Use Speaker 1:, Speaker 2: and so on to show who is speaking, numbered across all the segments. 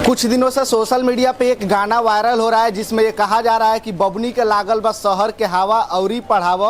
Speaker 1: कुछ दिनों से सोशल मीडिया पे एक गाना वायरल हो रहा है जिसमें ये कहा जा रहा है कि बबनी के लागल बस शहर के हवा औरी पढ़ाव,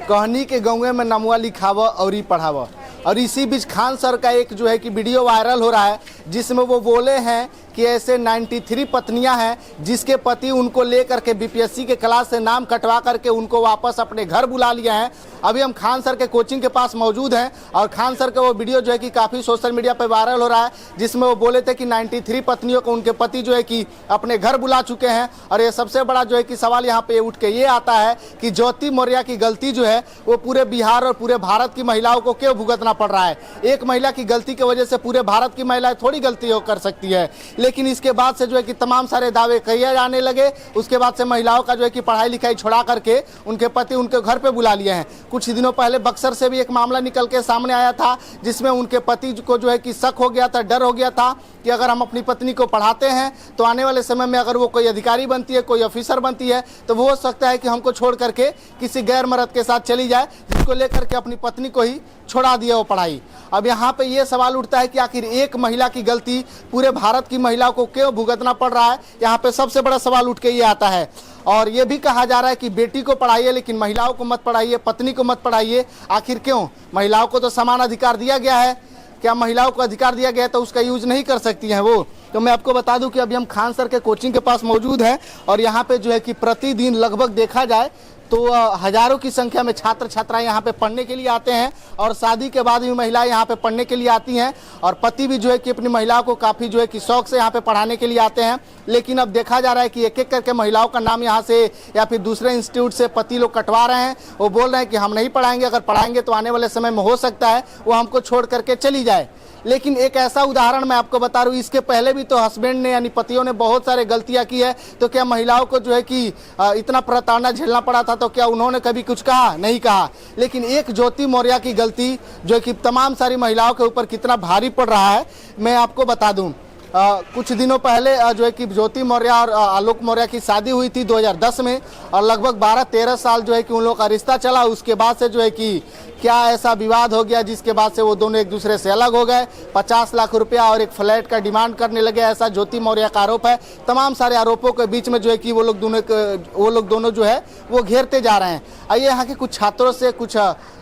Speaker 1: कहनी के गौए में नमुआ लिखाव औरी पढ़ाव। और इसी बीच खान सर का एक जो है कि वीडियो वायरल हो रहा है जिसमें वो बोले हैं कि ऐसे 93 पत्नियां हैं जिसके पति उनको लेकर के बीपीएससी के क्लास से नाम कटवा करके उनको वापस अपने घर बुला लिया है। अभी हम खान सर के कोचिंग के पास मौजूद हैं और खान सर का वो वीडियो जो है कि काफ़ी सोशल मीडिया पर वायरल हो रहा है जिसमें वो बोले थे कि 93 पत्नियों को उनके पति जो है कि अपने घर बुला चुके हैं। और ये सबसे बड़ा जो है कि सवाल यहाँ पे उठ के ये आता है कि ज्योति मौर्य की गलती जो है वो पूरे बिहार और पूरे भारत की महिलाओं को क्यों भुगतना पड़ रहा है। एक महिला की गलती की वजह से पूरे भारत की महिलाएं थोड़ी गलती कर सकती है, लेकिन इसके बाद से जो है कि तमाम सारे दावे किए जाने लगे। उसके बाद से महिलाओं का जो है कि पढ़ाई लिखाई छोड़ा करके उनके पति उनके घर पे बुला लिए हैं। कुछ दिनों पहले बक्सर से भी एक मामला निकल के सामने आया था जिसमें उनके पति को जो है कि शक हो गया था, डर हो गया था कि अगर हम अपनी पत्नी को पढ़ाते हैं तो आने वाले समय में अगर वो कोई अधिकारी बनती है, कोई ऑफिसर बनती है तो वो हो सकता है कि हमको छोड़ करके किसी गैर मर्द के साथ चली जाए, जिसको लेकर के अपनी पत्नी को ही छोड़ा दिया वो पढ़ाई। अब यहाँ पे ये सवाल उठता है कि आखिर एक महिला की गलती पूरे भारत की महिलाओं को क्यों भुगतना पड़ रहा है। यहाँ पे सबसे बड़ा सवाल उठ के ये आता है। और ये भी कहा जा रहा है कि बेटी को पढ़ाइए लेकिन महिलाओं को मत पढ़ाइए, पत्नी को मत पढ़ाइए। आखिर क्यों? महिलाओं को तो समान अधिकार दिया गया है, क्या महिलाओं को अधिकार दिया गया है तो उसका यूज नहीं कर सकती हैं वो? तो मैं आपको बता दूं कि अभी हम खान सर के कोचिंग के पास मौजूद हैं और यहाँ पे जो है कि प्रतिदिन लगभग देखा जाए तो हजारों की संख्या में छात्र छात्राएं यहाँ पे पढ़ने के लिए आते हैं और शादी के बाद भी महिलाएं यहाँ पे पढ़ने के लिए आती हैं और पति भी जो है कि अपनी महिलाओं को काफ़ी जो है कि शौक से यहाँ पे पढ़ाने के लिए आते हैं। लेकिन अब देखा जा रहा है कि एक एक करके महिलाओं का नाम यहाँ से या फिर दूसरे इंस्टीट्यूट से पति लोग कटवा रहे हैं। वो बोल रहे हैं कि हम नहीं पढ़ाएंगे, अगर पढ़ाएंगे तो आने वाले समय में हो सकता है वो हमको छोड़ करके चली जाए। लेकिन एक ऐसा उदाहरण मैं आपको बता रहा हूँ, इसके पहले भी तो हस्बैंड ने यानी पतियों ने बहुत सारे गलतियां की है, तो क्या महिलाओं को जो है कि इतना प्रताड़ना झेलना पड़ा था तो क्या उन्होंने कभी कुछ कहा? नहीं कहा। लेकिन एक ज्योति मौर्य की गलती जो कि तमाम सारी महिलाओं के ऊपर कितना भारी पड़ रहा है मैं आपको बता दूं। कुछ दिनों पहले जो है कि ज्योति मौर्य और आलोक मौर्य की शादी हुई थी 2010 में और लगभग 12-13 साल जो है कि उन लोगों का रिश्ता चला। उसके बाद से जो है कि क्या ऐसा विवाद हो गया जिसके बाद से वो दोनों एक दूसरे से अलग हो गए। 50 लाख रुपया और एक फ्लैट का डिमांड करने लगे, ऐसा ज्योति मौर्य का आरोप है। तमाम सारे आरोपों के बीच में जो है कि वो लोग दोनों जो है वो घेरते जा रहे हैं। आइए यहाँ के कुछ छात्रों से, कुछ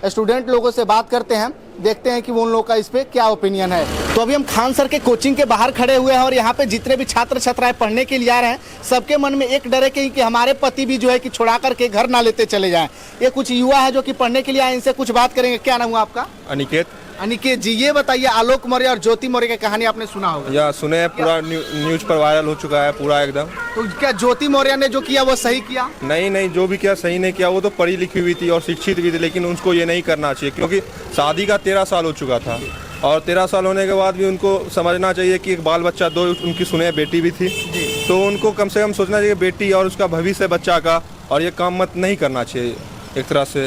Speaker 1: स्टूडेंट लोगों से बात करते हैं, देखते हैं कि वो उन लोगों का इस पे क्या ओपिनियन है। तो अभी हम खान सर के कोचिंग के बाहर खड़े हुए हैं और यहाँ पे जितने भी छात्र छात्राएं पढ़ने के लिए आ रहे हैं सबके मन में एक डर है कि हमारे पति भी जो है कि छुड़ा करके घर ना लेते चले जाएं। ये कुछ युवा है जो कि पढ़ने के लिए आए, इनसे कुछ बात करेंगे। क्या नाम हुआ आपका?
Speaker 2: अनिकेत।
Speaker 1: अनिकेत जी, ये बताइए आलोक मौर्य और ज्योति मौर्य की कहानी आपने सुना होगा?
Speaker 2: या सुने हैं, पूरा न्यूज पर वायरल हो चुका है पूरा एकदम।
Speaker 1: तो क्या ज्योति मौर्य ने जो किया वो सही किया?
Speaker 2: नहीं, जो भी किया सही नहीं किया। वो तो पढ़ी लिखी हुई थी और शिक्षित भी थी, लेकिन उनको ये नहीं करना चाहिए क्योंकि शादी का 13 साल हो चुका था और 13 साल होने के बाद भी उनको समझना चाहिए कि एक बाल बच्चा, 2 उनकी सुने बेटी भी थी, तो उनको कम से कम सोचना चाहिए बेटी और उसका भविष्य बच्चा का, और ये काम मत नहीं करना चाहिए एक तरह से।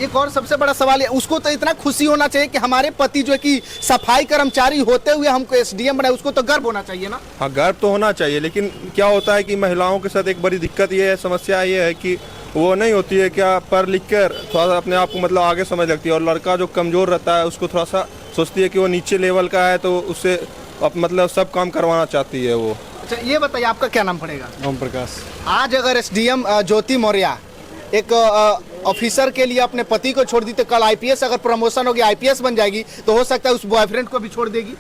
Speaker 1: एक और सबसे बड़ा सवाल है, उसको तो इतना खुशी होना चाहिए कि हमारे पति जो है कि सफाई कर्मचारी होते हुए हमको एसडीएम बनाए, उसको तो गर्व होना चाहिए ना?
Speaker 2: हाँ, गर्व तो होना चाहिए, लेकिन क्या होता है कि महिलाओं के साथ एक बड़ी दिक्कत ये है, समस्या ये है कि वो नहीं होती है क्या पढ़ लिख कर थोड़ा सा अपने आप को मतलब आगे समझ लगती है, और लड़का जो कमज़ोर रहता है उसको थोड़ा सा सोचती है कि वो नीचे लेवल का है तो उससे मतलब सब काम करवाना चाहती है वो।
Speaker 1: अच्छा, ये बताइए आपका क्या नाम पड़ेगा?
Speaker 2: ओम प्रकाश।
Speaker 1: आज अगर एसडीएम ज्योति मौर्य एक ऑफिसर के लिए अपने पति को छोड़ दी तो कल आईपीएस अगर प्रमोशन होगी, आईपीएस बन जाएगी, तो हो सकता है उस बॉयफ्रेंड को भी छोड़ देगी?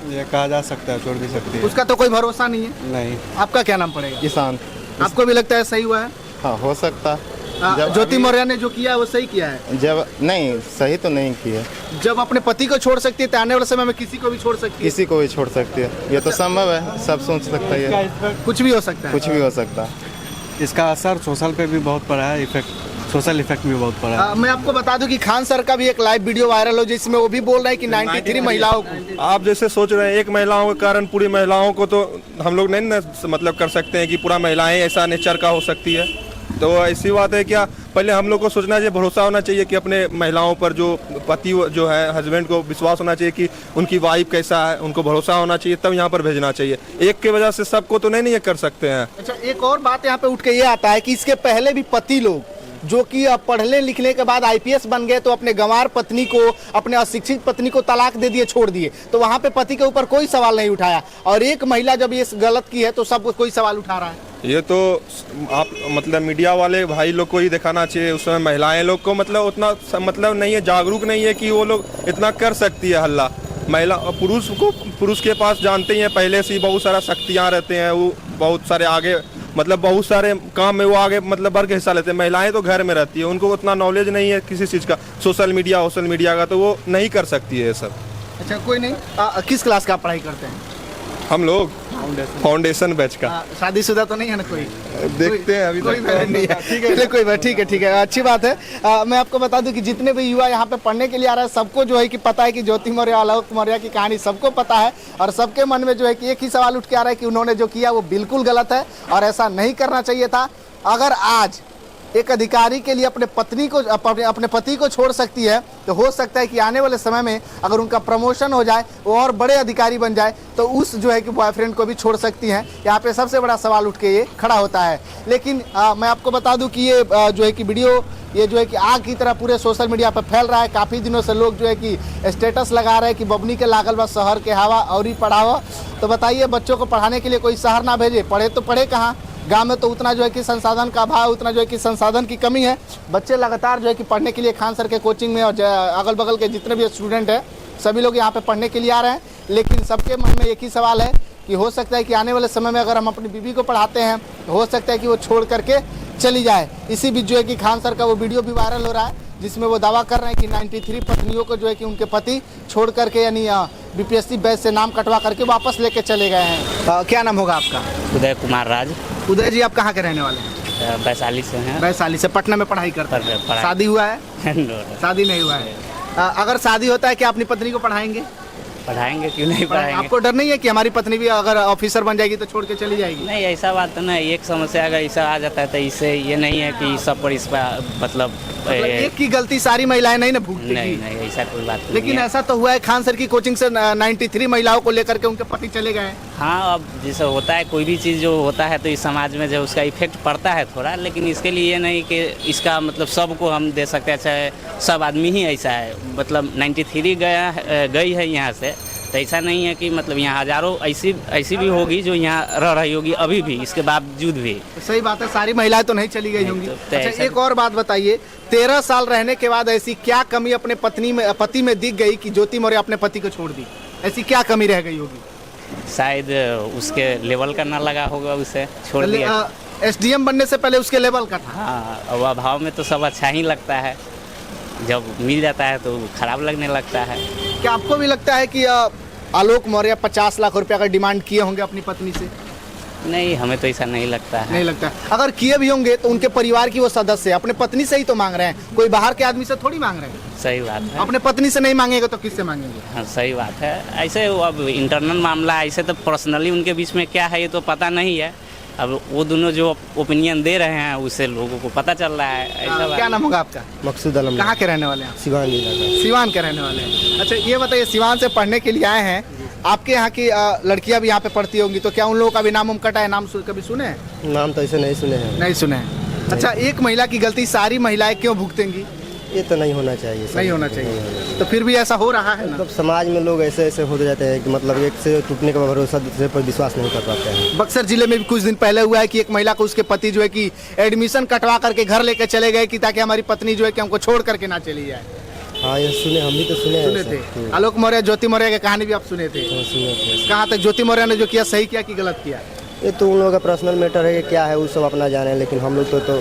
Speaker 2: ये कहा जा सकता है, छोड़ भी सकती है।
Speaker 1: उसका तो कोई भरोसा नहीं है।
Speaker 2: नहीं।
Speaker 1: आपका क्या नाम पड़ेगा?
Speaker 2: किसान।
Speaker 1: आपको भी लगता है सही हुआ है?
Speaker 3: हाँ, हो सकता।
Speaker 1: ज्योति मौर्य ने जो किया है वो सही किया है?
Speaker 3: जब नहीं, सही तो नहीं किया।
Speaker 1: जब अपने पति को छोड़ सकती है तो आने वाले समय में किसी को भी छोड़ सकती है?
Speaker 3: किसी को भी छोड़ सकती है, ये तो संभव है, सब सोच सकता है।
Speaker 1: कुछ भी हो सकता है।
Speaker 3: कुछ भी हो सकता है।
Speaker 4: इसका असर सोशल पे भी बहुत पड़ा है, सोशल इफेक्ट भी बहुत पड़ा है।
Speaker 1: मैं आपको बता दूं कि खान सर का भी एक लाइव वीडियो वायरल हो जिसमें वो भी बोल रहे हैं कि 93 महिलाओं को,
Speaker 2: आप जैसे सोच रहे हैं एक महिलाओं के कारण पूरी महिलाओं को तो हम लोग नहीं ना मतलब कर सकते हैं कि पूरा महिलाएं ऐसा नेचर का हो सकती है। तो ऐसी बात है क्या, पहले हम लोग को सोचना चाहिए, भरोसा होना चाहिए कि अपने महिलाओं पर जो पति जो है हस्बैंड को विश्वास होना चाहिए कि उनकी वाइफ कैसा है, उनको भरोसा होना चाहिए, तब यहाँ पर भेजना चाहिए। एक की वजह से सबको तो नहीं ये कर सकते हैं।
Speaker 1: अच्छा, एक और बात यहाँ पे उठ के ये आता है कि इसके पहले भी पति लोग जो कि पढ़ने लिखने के बाद आईपीएस बन गए तो अपने गंवार पत्नी को, अपने अशिक्षित पत्नी को तलाक दे दिए, छोड़ दिए, तो वहाँ पे पति के ऊपर कोई सवाल नहीं उठाया। और एक महिला जब ये गलत की है तो सब कोई सवाल उठा रहा है।
Speaker 2: ये तो आप मतलब मीडिया वाले भाई लोग को ही दिखाना चाहिए, उसमें महिलाएं लोग को मतलब उतना मतलब नहीं है, जागरूक नहीं है कि वो लोग इतना कर सकती है हल्ला। महिला पुरुष के पास जानते ही हैं पहले से ही बहुत सारा शक्तियाँ रहते हैं, वो बहुत सारे आगे मतलब बहुत सारे काम में वो आगे मतलब बढ़ के हिस्सा लेते हैं। महिलाएं तो घर में रहती है, उनको उतना नॉलेज नहीं है किसी चीज़ का, सोशल मीडिया का, तो वो नहीं कर सकती है ये सब।
Speaker 1: अच्छा कोई नहीं। किस क्लास का आप पढ़ाई करते हैं?
Speaker 2: हम लोग फाउंडेशन बैच का।
Speaker 1: शादीशुदा तो नहीं है ना कोई?
Speaker 2: देखते हैं अभी
Speaker 1: कोई नहीं है। ठीक है, अच्छी बात है। मैं आपको बता दूं कि जितने भी युवा यहाँ पे पढ़ने के लिए आ रहे हैं सबको जो है कि पता है कि ज्योति मौर्य, आलोक मौर्य की कहानी सबको पता है, और सबके मन में जो है कि एक ही सवाल उठ के आ रहा है कि उन्होंने जो किया वो बिल्कुल गलत है और ऐसा नहीं करना चाहिए था। अगर आज एक अधिकारी के लिए अपने पति को छोड़ सकती है तो हो सकता है कि आने वाले समय में अगर उनका प्रमोशन हो जाए, वो और बड़े अधिकारी बन जाए, तो उस जो है कि बॉयफ्रेंड को भी छोड़ सकती हैं। यहाँ पे सबसे बड़ा सवाल उठ के ये खड़ा होता है। लेकिन मैं आपको बता दूं कि ये जो है कि वीडियो ये जो है कि आग की तरह पूरे सोशल मीडिया पर फैल रहा है। काफ़ी दिनों से लोग जो है कि स्टेटस लगा रहे हैं कि बबनी के लागल बा शहर के हवा और ही पढ़ावा। तो बताइए, बच्चों को पढ़ाने के लिए कोई शहर ना भेजे, पढ़े तो पढ़े कहाँ? गांव में तो उतना जो है कि संसाधन का अभाव, उतना जो है कि संसाधन की कमी है। बच्चे लगातार जो है कि पढ़ने के लिए खान सर के कोचिंग में और अगल बगल के जितने भी स्टूडेंट हैं सभी लोग यहाँ पे पढ़ने के लिए आ रहे हैं। लेकिन सबके मन में एक ही सवाल है कि हो सकता है कि आने वाले समय में अगर हम अपनी बीवी को पढ़ाते हैं तो हो सकता है कि वो छोड़ करके चली जाए। इसी बीच जो है कि खान सर का वो वीडियो भी वायरल हो रहा है जिसमें वो दावा कर रहे हैं कि 93 पत्नियों को जो है कि उनके पति छोड़ करके यानी बीपीएससी बैच से नाम कटवा करके वापस लेके चले गए हैं। क्या नाम होगा आपका?
Speaker 5: उदय कुमार राज।
Speaker 1: उदय जी, आप कहाँ के रहने वाले हैं?
Speaker 5: वैशाली से हैं।
Speaker 1: वैशाली से। पटना में पढ़ाई करते हैं। शादी हुआ है? शादी नहीं हुआ है। अगर शादी होता है क्या अपनी पत्नी को पढ़ाएंगे?
Speaker 5: पढ़ाएंगे, क्यों नहीं पढ़ाएंगे।
Speaker 1: आपको डर नहीं है कि हमारी पत्नी भी अगर ऑफिसर बन जाएगी तो छोड़ के चली जाएगी?
Speaker 5: नहीं, ऐसा बात तो नहीं। एक समस्या अगर ऐसा आ जाता है तो इससे ये नहीं है कि सब पर इस पर मतलब
Speaker 1: एक की गलती सारी महिलाएं नहीं ना भुगतेंगी।
Speaker 5: नहीं, ऐसा कोई बात नहीं।
Speaker 1: लेकिन ऐसा तो हुआ है, खान सर की कोचिंग से 93 महिलाओं को लेकर के उनके पति चले गए।
Speaker 5: हाँ, अब जैसे होता है कोई भी चीज़ जो होता है तो इस समाज में जो उसका इफेक्ट पड़ता है थोड़ा, लेकिन इसके लिए ये नहीं कि इसका मतलब सबको हम दे सकते हैं, चाहे सब आदमी ही ऐसा है। मतलब 93 गई है यहाँ से, तो ऐसा नहीं है कि मतलब यहाँ हजारों ऐसी भी होगी जो यहाँ रह रही होगी अभी भी, इसके बावजूद भी।
Speaker 1: सही बात है, सारी महिलाएं तो नहीं चली गई होंगी। अच्छा, एक और बात बताइए, 13 साल रहने के बाद ऐसी क्या कमी अपने पति में दिख गई कि ज्योति मौर्य अपने पति को छोड़ दी? ऐसी क्या कमी रह गई होगी?
Speaker 5: शायद उसके लेवल का ना लगा होगा, उसे छोड़ दिया।
Speaker 1: एसडीएम बनने से पहले उसके लेवल का था।
Speaker 5: हाँ, अब अभाव में तो सब अच्छा ही लगता है, जब मिल जाता है तो खराब लगने लगता है।
Speaker 1: क्या आपको भी लगता है कि आलोक मौर्य 50 लाख रुपया का डिमांड किए होंगे अपनी पत्नी से?
Speaker 5: नहीं, हमें तो ऐसा नहीं लगता है।
Speaker 1: नहीं लगता। अगर किए भी होंगे तो उनके परिवार की वो सदस्य अपने पत्नी से ही तो मांग रहे हैं, कोई बाहर के आदमी से थोड़ी मांग रहे हैं।
Speaker 5: सही बात है।
Speaker 1: अपने पत्नी से नहीं मांगेंगे तो किससे मांगेंगे?
Speaker 5: हाँ, सही बात है। ऐसे अब इंटरनल मामला, ऐसे तो पर्सनली उनके बीच में क्या है ये तो पता नहीं है। अब वो दोनों जो ओपिनियन दे रहे हैं उससे लोगों को पता चल रहा है। ऐसा
Speaker 1: क्या नाम होगा आपका?
Speaker 3: मकसूद आलम।
Speaker 1: कहाँ के रहने वाले हैं?
Speaker 3: सिवान जिला का।
Speaker 1: सिवान के रहने वाले हैं। अच्छा, ये बताइए, सिवान से पढ़ने के लिए आए हैं, आपके यहाँ की लड़कियां भी यहाँ पे पढ़ती होंगी, तो क्या उन लोगों का भी नाम कटा है? नाम कभी सुने हैं?
Speaker 3: नाम तो ऐसे नहीं सुने हैं।
Speaker 1: नहीं सुने हैं। अच्छा, एक महिला की गलती सारी महिलाएं क्यों भुगतेंगी?
Speaker 3: ये तो नहीं होना चाहिए।
Speaker 1: नहीं होना चाहिए। तो फिर भी ऐसा हो रहा है ना?
Speaker 3: मतलब समाज में लोग ऐसे हो जाते हैं कि मतलब एक से टूटने का भरोसा दूसरे पर विश्वास नहीं कर पाते हैं।
Speaker 1: बक्सर जिले में भी कुछ दिन पहले हुआ है कि एक महिला को उसके पति जो है कि एडमिशन कटवा करके घर लेके चले गए कि ताकि हमारी पत्नी जो है कि हमको छोड़ करके ना चली जाए।
Speaker 3: हाँ, ये सुने, हम भी तो सुने
Speaker 1: थे। आलोक मौर्य, ज्योति मौर्य की कहानी भी आप सुने थे?
Speaker 3: सुने थे।
Speaker 1: कहाँ तक ज्योति मौर्य ने जो किया सही किया कि गलत किया?
Speaker 3: ये तो उन लोगों का पर्सनल मैटर है, क्या है वो सब अपना जाने, लेकिन हम लोग तो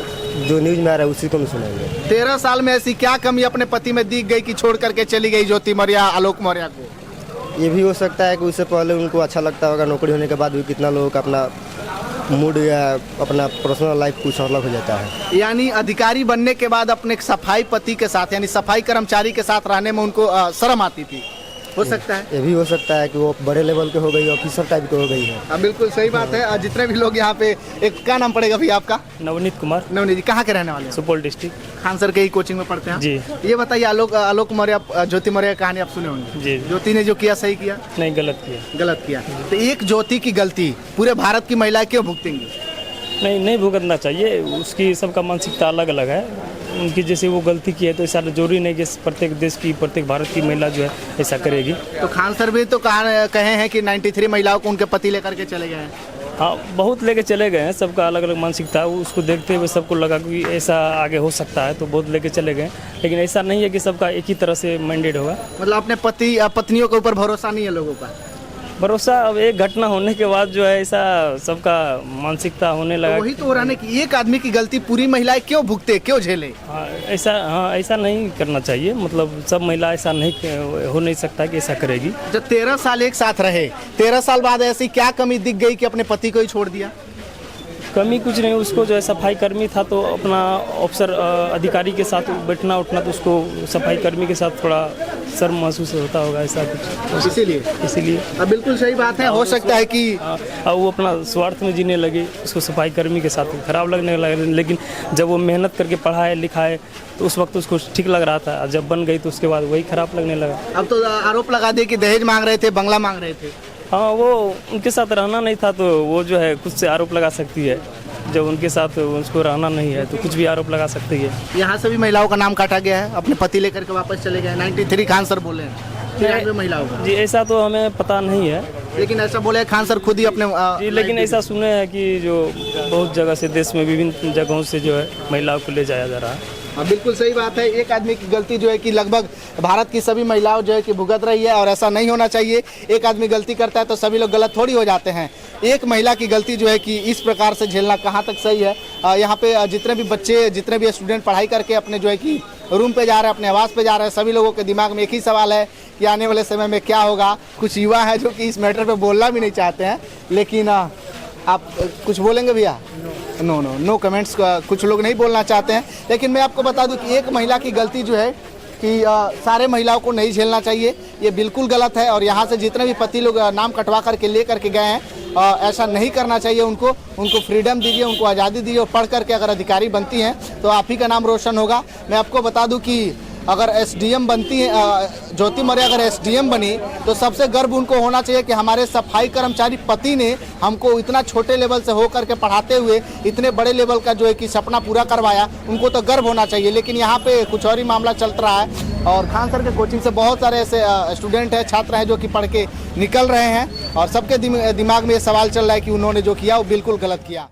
Speaker 3: जो न्यूज में आ रहा है उसी को हम सुनेंगे।
Speaker 1: 13 साल में ऐसी क्या कमी अपने पति में दिख गई कि छोड़ करके चली गई ज्योति मौर्य आलोक मौर्य को?
Speaker 3: ये भी हो सकता है कि उससे पहले उनको अच्छा लगता होगा, नौकरी होने के बाद भी कितना लोगों का अपना मूड या अपना पर्सनल लाइफ कुछ अलग हो जाता है।
Speaker 1: यानी अधिकारी बनने के बाद अपने सफाई पति के साथ यानी सफाई कर्मचारी के साथ रहने में उनको शर्म आती थी, हो सकता है।
Speaker 3: ये भी हो सकता है कि वो बड़े लेवल के हो गई, ऑफिसर टाइप के हो गई है।
Speaker 1: बिल्कुल सही बात है। जितने भी लोग यहाँ पे, एक क्या नाम पड़ेगा भैया आपका?
Speaker 6: नवनीत कुमार।
Speaker 1: नवनीत जी, कहाँ के रहने वाले हैं?
Speaker 6: सुपौल डिस्ट्रिक्ट।
Speaker 1: खान सर के ही कोचिंग में पढ़ते हैं
Speaker 6: जी।
Speaker 1: ये बताइए, आलोक मौर्य ज्योति मौर्य की कहानी आप सुने होंगे।
Speaker 6: जी।
Speaker 1: ज्योति ने जो किया सही किया?
Speaker 6: नहीं, गलत किया।
Speaker 1: गलत किया। तो एक ज्योति की गलती पूरे भारत की महिलाएं क्यों भुगतेंगी?
Speaker 6: नहीं भुगतना चाहिए, उसकी सबका मानसिकता अलग अलग है। उनकी जैसे वो गलती की है तो ऐसा जरूरी नहीं कि प्रत्येक देश की प्रत्येक भारत की महिला जो है ऐसा करेगी।
Speaker 1: तो खान सर भी तो कहे हैं कि 93 महिलाओं को उनके पति लेकर के चले गए हैं।
Speaker 6: हाँ, बहुत लेके चले गए हैं, सबका अलग अलग मानसिकता है, उसको देखते हुए सबको लगा कि ऐसा आगे हो सकता है तो बहुत लेके चले गए, लेकिन ऐसा नहीं है कि सबका एक ही तरह से मैंडेट होगा।
Speaker 1: मतलब अपने पत्नियों के ऊपर भरोसा नहीं है लोगों का।
Speaker 6: भरोसा अब एक घटना होने के बाद जो है ऐसा सबका मानसिकता होने लगा।
Speaker 1: तो वही तो हो रहा है कि एक आदमी की गलती पूरी महिलाएं क्यों भुगते, क्यों झेले।
Speaker 6: ऐसा नहीं करना चाहिए, मतलब सब महिला ऐसा नहीं हो नहीं सकता कि ऐसा करेगी।
Speaker 1: जब 13 साल एक साथ रहे, 13 साल बाद ऐसी क्या कमी दिख गई कि अपने पति को ही छोड़ दिया।
Speaker 6: कमी कुछ नहीं, उसको जो है सफाई कर्मी था तो अपना अफसर अधिकारी के साथ बैठना उठना तो उसको सफाई कर्मी के साथ थोड़ा शर्म महसूस होता होगा, ऐसा कुछ इसीलिए।
Speaker 1: अब बिल्कुल सही बात है, हो सकता है कि
Speaker 6: वो अपना स्वार्थ में जीने लगे, उसको सफाई कर्मी के साथ खराब लगने लगे, लेकिन जब वो मेहनत करके पढ़ाए लिखाए तो उस वक्त उसको ठीक लग रहा था, जब बन गई तो उसके बाद वही खराब लगने लगा।
Speaker 1: अब तो आरोप लगा दिए कि दहेज मांग रहे थे, बंगला मांग रहे थे।
Speaker 6: हाँ, वो उनके साथ रहना नहीं था तो वो जो है खुद से आरोप लगा सकती है, जब उनके साथ उसको रहना नहीं है तो कुछ भी आरोप लगा सकती है।
Speaker 1: यहाँ से भी महिलाओं का नाम काटा गया है, अपने पति लेकर के वापस चले गए। 93 खान सर बोले हैं 93 महिलाओं का।
Speaker 6: जी, ऐसा तो हमें पता नहीं है,
Speaker 1: लेकिन ऐसा बोले खान सर खुद ही अपने
Speaker 6: जी, लेकिन ऐसा सुने हैं कि जो बहुत जगह से देश में विभिन्न जगहों से जो है महिलाओं को ले जाया जा रहा है।
Speaker 1: हाँ, बिल्कुल सही बात है। एक आदमी की गलती जो है कि लगभग भारत की सभी महिलाओं जो है कि भुगत रही है, और ऐसा नहीं होना चाहिए। एक आदमी गलती करता है तो सभी लोग गलत थोड़ी हो जाते हैं। एक महिला की गलती जो है कि इस प्रकार से झेलना कहाँ तक सही है। यहाँ पे जितने भी बच्चे, जितने भी स्टूडेंट पढ़ाई करके अपने जो है कि रूम पे जा रहे हैं, अपने आवास पे जा रहे हैं, सभी लोगों के दिमाग में एक ही सवाल है कि आने वाले समय में क्या होगा। कुछ युवा है जो कि इस मैटर पे बोलना भी नहीं चाहते हैं, लेकिन आप कुछ बोलेंगे भैया? No comments. कुछ लोग नहीं बोलना चाहते हैं, लेकिन मैं आपको बता दूं कि एक महिला की गलती जो है कि सारे महिलाओं को नहीं झेलना चाहिए, ये बिल्कुल गलत है। और यहाँ से जितने भी पति लोग नाम कटवा करके ले करके गए हैं, ऐसा नहीं करना चाहिए। उनको फ्रीडम दीजिए, उनको आज़ादी दीजिए, और पढ़ करके अगर अधिकारी बनती हैं तो आप ही का नाम रोशन होगा। मैं आपको बता दूं कि अगर एसडीएम बनती है, ज्योति मौर्य अगर एसडीएम बनी तो सबसे गर्व उनको होना चाहिए कि हमारे सफाई कर्मचारी पति ने हमको इतना छोटे लेवल से हो करके पढ़ाते हुए इतने बड़े लेवल का जो है कि सपना पूरा करवाया, उनको तो गर्व होना चाहिए। लेकिन यहाँ पे कुछ और ही मामला चल रहा है, और खान सर के कोचिंग से बहुत सारे ऐसे स्टूडेंट हैं, छात्र हैं जो कि पढ़ के निकल रहे हैं, और सबके दिमाग में ये सवाल चल रहा है कि उन्होंने जो किया वो बिल्कुल गलत किया।